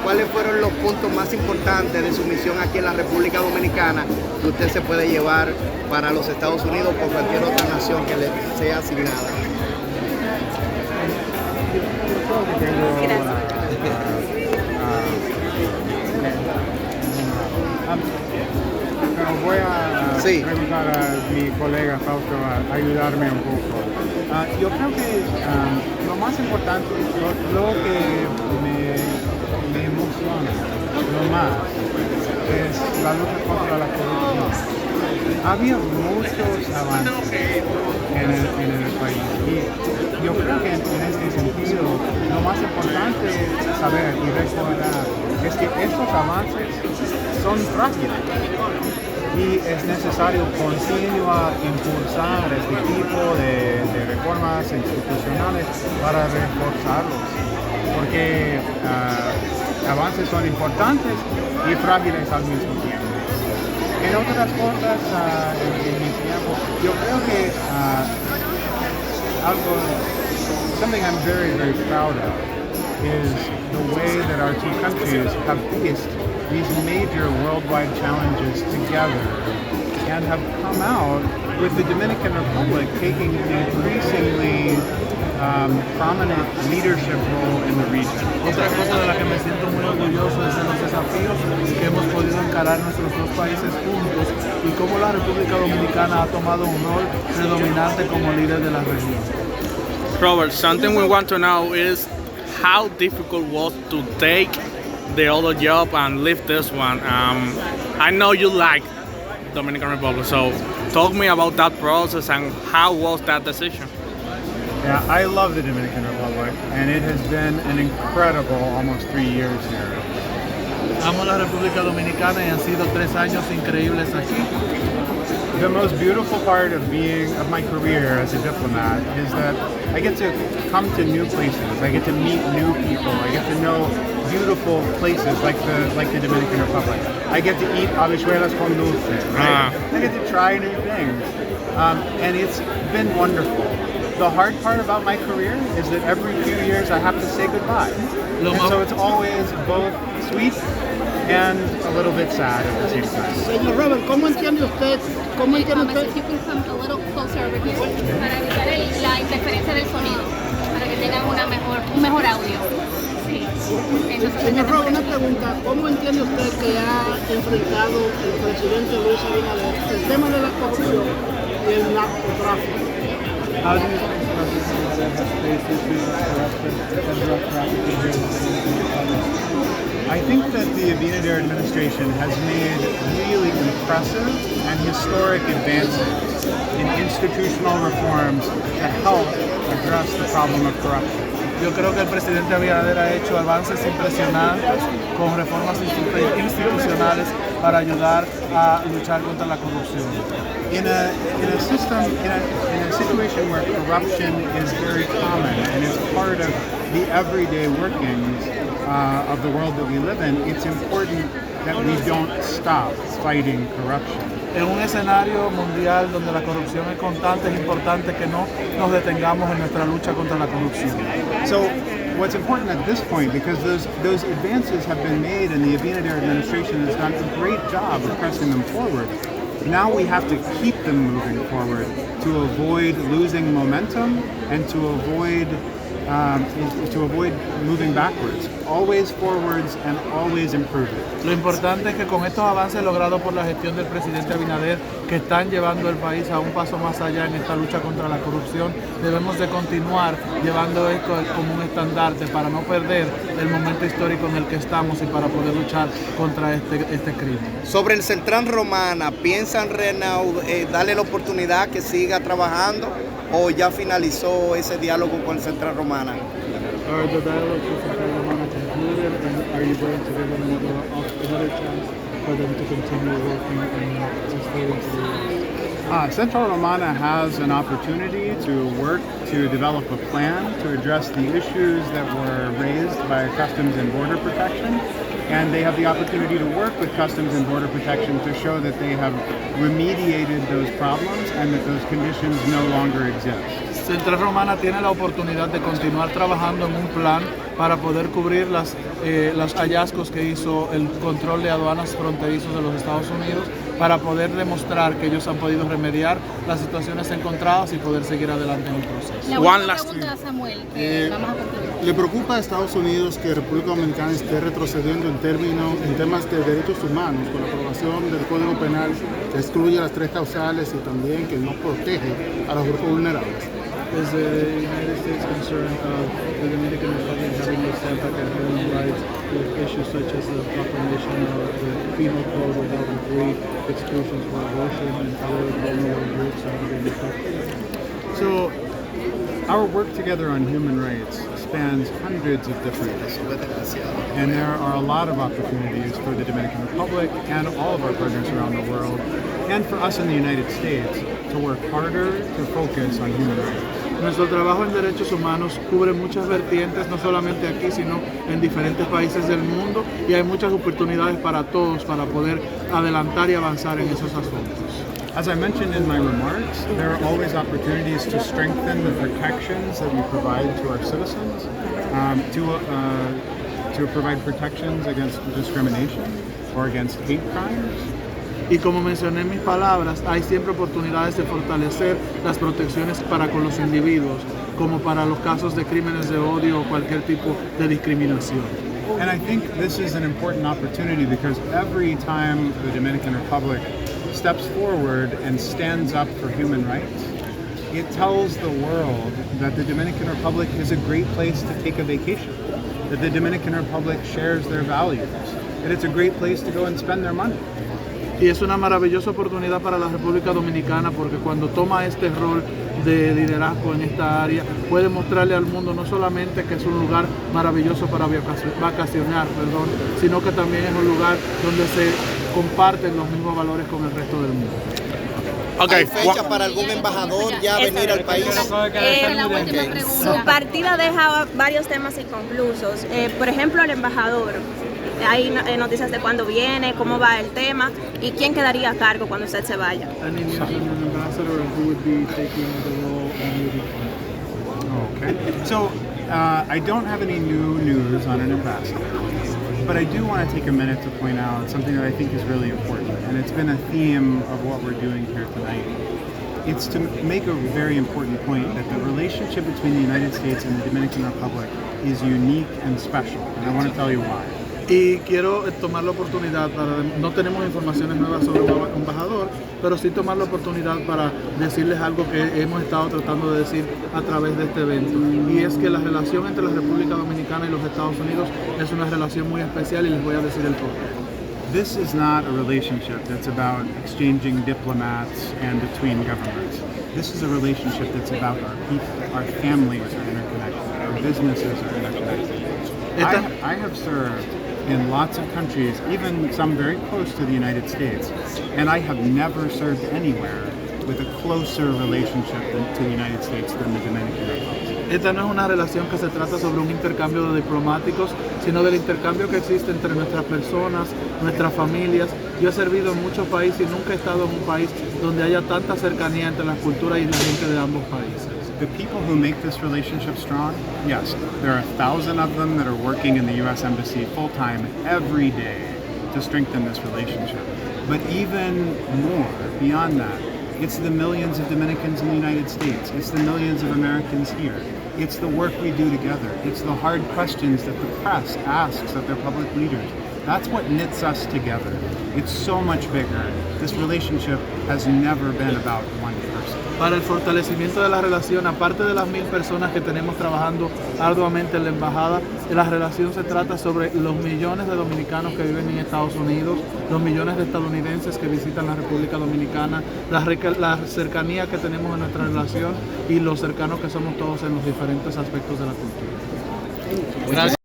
¿cuáles fueron los puntos más importantes de su misión aquí en la República Dominicana que usted se puede llevar para los Estados Unidos o por cualquier otra nación que le sea asignada? Voy a preguntar a mi colega Fausto a ayudarme un poco. Yo creo que lo más importante, lo que me emociona lo más es la lucha contra la corrupción. Había muchos avances en el país y yo creo que en este sentido lo más importante es saber y recordar es que estos avances son frágiles. Y es necesario continuar impulsar este tipo de reformas institucionales para reforzarlos, porque avances son importantes y frágiles al mismo tiempo. En otras cosas, en mi tiempo, yo creo que something I'm very, very proud of is the way that our two countries have faced these major worldwide challenges together and have come out with the Dominican Republic taking an increasingly prominent leadership role in the region. Otra cosa de la que me siento muy orgulloso es de los desafíos que hemos podido encarar nuestros dos países juntos y cómo la República Dominicana ha tomado un rol predominante como líder de la región. Robert, something we want to know is how difficult was to take the other job and leave this one. I know you like Dominican Republic, so talk me about that process and how was that decision? Yeah, I love the Dominican Republic, and it has been an incredible almost 3 years here. Amo la República Dominicana y han sido 3 años increíbles aquí. The most beautiful part of my career as a diplomat is that I get to come to new places. I get to meet new people. I get to know beautiful places like the Dominican Republic. I get to eat habichuelas con dulce. Right? I get to try new things, and it's been wonderful. The hard part about my career is that every few years I have to say goodbye, and so it's always both sweet and a little bit sad at the same time. Señor Robert, ¿cómo entiende usted? ¿Cómo entiende usted? You can come a little closer over here para evitar la interferencia del sonido, para que tengan un mejor audio. Sí. Entonces, Señor Robert, una pregunta. ¿Cómo entiende usted que ha enfrentado el presidente Luis Abinader el tema de la corrupción y el narcotráfico? How do you think the President has faced issues of corruption and drug trafficking here in the Dominican Republic? I think that the Abinader administration has made really impressive and historic advances in institutional reforms to help address the problem of corruption. Yo creo que el presidente Abinader ha hecho avances impresionantes con reformas institucionales para ayudar a luchar contra la corrupción. In a situation where corruption is very common and is part of the everyday workings of the world that we live in, it's important that we don't stop fighting corruption. En un escenario mundial donde la corrupción es constante, es importante que no nos detengamos en nuestra lucha contra la corrupción. So, what's important at this point, because those advances have been made and the Abinader administration has done a great job of pressing them forward, now we have to keep them moving forward to avoid losing momentum and to avoid moving backwards. Always forwards and always improving. Lo importante es que con estos avances logrados por la gestión del presidente Abinader, que están llevando el país a un paso más allá en esta lucha contra la corrupción, debemos de continuar llevando esto como un estandarte para no perder el momento histórico en el que estamos y para poder luchar contra este crimen. Sobre el Central Romana, ¿piensan darle la oportunidad que siga trabajando o ya finalizó ese diálogo con el Central Romana? Are the dialogues with Central Romana concluded, and are you going to give them another chance for them to continue working and to stay into the Central Romana has an opportunity to work to develop a plan to address the issues that were raised by Customs and Border Protection, and they have the opportunity to work with Customs and Border Protection to show that they have remediated those problems and that those conditions no longer exist. Central Romana tiene la oportunidad de continuar trabajando en un plan para poder cubrir los hallazgos que hizo el control de aduanas fronterizos de los Estados Unidos, para poder demostrar que ellos han podido remediar las situaciones encontradas y poder seguir adelante en el proceso. La última pregunta, Samuel, vamos a concluir. ¿Le preocupa a Estados Unidos que República Dominicana esté retrocediendo en temas de derechos humanos, con la aprobación del Código Penal que excluye las 3 causales y también que no protege a los grupos vulnerables? Is the United States concerned of the Dominican Republic having to stand back at human rights with issues such as the proclamation of the penal code without the 3 exclusions for abortion and other vulnerable groups that have been affected? So, our work together on human rights spans hundreds of different issues. And there are a lot of opportunities for the Dominican Republic and all of our partners around the world, and for us in the United States, to work harder to focus on human rights. Nuestro trabajo en derechos humanos cubre muchas vertientes, no solamente aquí, sino en diferentes países del mundo, y hay muchas oportunidades para todos para poder adelantar y avanzar en esos asuntos. As I mentioned in my remarks, there are always opportunities to strengthen the protections that we provide to our citizens, to provide protections against discrimination or against hate crimes. Y como mencioné en mis palabras, hay siempre oportunidades de fortalecer las protecciones para con los individuos, como para los casos de crímenes de odio o cualquier tipo de discriminación. And I think this is an important opportunity because every time the Dominican Republic steps forward and stands up for human rights, it tells the world that the Dominican Republic is a great place to take a vacation, that the Dominican Republic shares their values, that it's a great place to go and spend their money. Y es una maravillosa oportunidad para la República Dominicana porque cuando toma este rol de liderazgo en esta área puede mostrarle al mundo no solamente que es un lugar maravilloso para vacacionar, sino que también es un lugar donde se comparten los mismos valores con el resto del mundo. ¿Hay fecha para algún embajador ya venir al país? La última pregunta. Su partida deja varios temas inconclusos. Por ejemplo, el embajador. Hay noticias de cuándo viene, cómo va el tema y quién quedaría a cargo cuando usted se vaya. Any news on an ambassador who would be taking the role in Okay. So, I don't have any new news on an ambassador, but I do want to take a minute to point out something that I think is really important, and it's been a theme of what we're doing here tonight. It's to make a very important point that the relationship between the United States and the Dominican Republic is unique and special, and I want to tell you why. Y quiero tomar la oportunidad no tenemos informaciones nuevas sobre un embajador, pero sí tomar la oportunidad para decirles algo que hemos estado tratando de decir a través de este evento. Y es que la relación entre la República Dominicana y los Estados Unidos es una relación muy especial y les voy a decir el porqué. This is not a relationship that's about exchanging diplomats and between governments. This is a relationship that's about our people. Our families are interconnected. Our businesses are interconnected. I have served in lots of countries, even some very close to the United States, and I have never served anywhere with a closer relationship to the United States than the Dominican Republic. Esta no es una relación que se trata sobre un intercambio de diplomáticos, sino del intercambio que existe entre nuestras personas, nuestras familias. Yo he servido en muchos países y nunca he estado en un país donde haya tanta cercanía entre las culturas y la gente de ambos países. The people who make this relationship strong, yes, there are 1,000 of them that are working in the U.S. Embassy full-time every day to strengthen this relationship. But even more, beyond that, it's the millions of Dominicans in the United States. It's the millions of Americans here. It's the work we do together. It's the hard questions that the press asks of their public leaders. That's what knits us together. It's so much bigger. This relationship has never been about one person. Para el fortalecimiento de la relación, aparte de las 1,000 personas que tenemos trabajando arduamente en la Embajada, la relación se trata sobre los millones de dominicanos que viven en Estados Unidos, los millones de estadounidenses que visitan la República Dominicana, la cercanía que tenemos en nuestra relación y lo cercanos que somos todos en los diferentes aspectos de la cultura. Gracias.